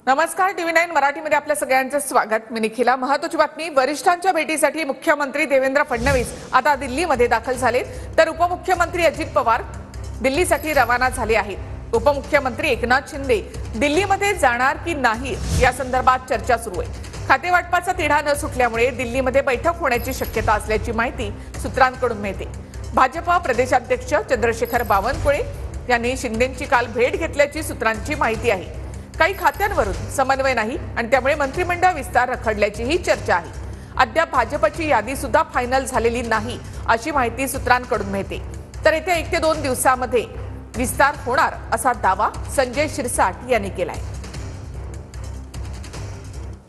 नमस्कार, TV9 मराठीमध्ये आपल्या सगळ्यांचं स्वागत। मी निखिला। महत्त्वाची बातमी, वरिष्ठांच्या भेटीसाठी मुख्यमंत्री देवेंद्र फडणवीस आता दिल्लीमध्ये दाखल झाले, तर उपमुख्यमंत्री अजित पवार दिल्लीसाठी रवाना झाले आहेत। उपमुख्यमंत्री एकनाथ शिंदे दिल्लीमध्ये जाणार की नाही या संदर्भात चर्चा सुरू आहे। खातेवाटपाचा तिढा न सुटल्यामुळे दिल्लीमध्ये बैठक होण्याची शक्यता असल्याची माहिती सूत्रांकडून मिळते। भाजपा प्रदेशाध्यक्ष चंद्रशेखर बावनकुळे यांनी शिंदेंची काल भेट घेतल्याची सूत्रांची माहिती आहे। काही खात्यांवरून समन्वय नाही आणि त्यामुळे मंत्रिमंडळ विस्तार रखडल्याचीही चर्चा आहे। अद्याप भाजपची यादी सुद्धा फायनल झालेली नाही अशी माहिती सूत्रांकडून मिळते। तर येत्या 1 ते 2 दिवसांमध्ये विस्तार होणार असा दावा संजय शिरसाट यांनी केलाय।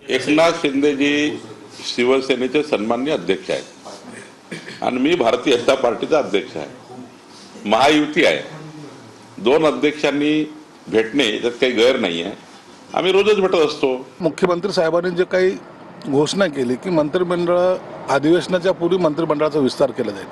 एकनाथ शिंदेजी शिवसेनेचे सन्माननीय अध्यक्ष आहेत आणि मी भारतीय जनता पार्टीचा अध्यक्ष आहे। महायुती आहे। 2 अध्यक्षांनी भेटणे यात काही गैर नाही आहे। आम्ही रोजच भेटत असतो। मुख्यमंत्री साहेबांनी जे काही घोषणा केली की मंत्रिमंडळ अधिवेशनाच्या पूर्वी मंत्रिमंडळाचा विस्तार केला जाईल,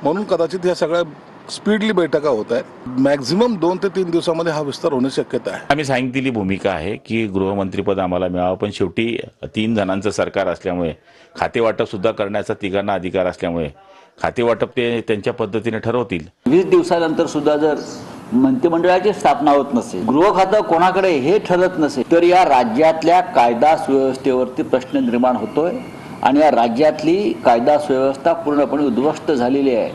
म्हणून कदाचित या सगळ्या स्पीडली बैठका होत आहेत। मॅक्झिमम 2 ते 3 दिवसांमध्ये हा विस्तार होण्याची शक्यता आहे। आम्ही सांगितलेली भूमिका आहे की गृहमंत्रीपद आम्हाला मिळावं, पण शेवटी 3 जणांचं सरकार असल्यामुळे खातेवाटप सुद्धा करण्याचा तिघांना अधिकार असल्यामुळे खातेवाटप ते त्यांच्या पद्धतीने ठरवतील। 20 दिवसानंतर सुद्धा जर मंत्रिमंडळाची स्थापना होत नसेल, गृह खातं कोणाकडे हे ठरत नसेल, तर या राज्यातल्या कायदा सुव्यवस्थेवरती प्रश्न निर्माण होतोय आणि या राज्यातली कायदा सुव्यवस्था पूर्णपणे उद्ध्वस्त झालेली आहे।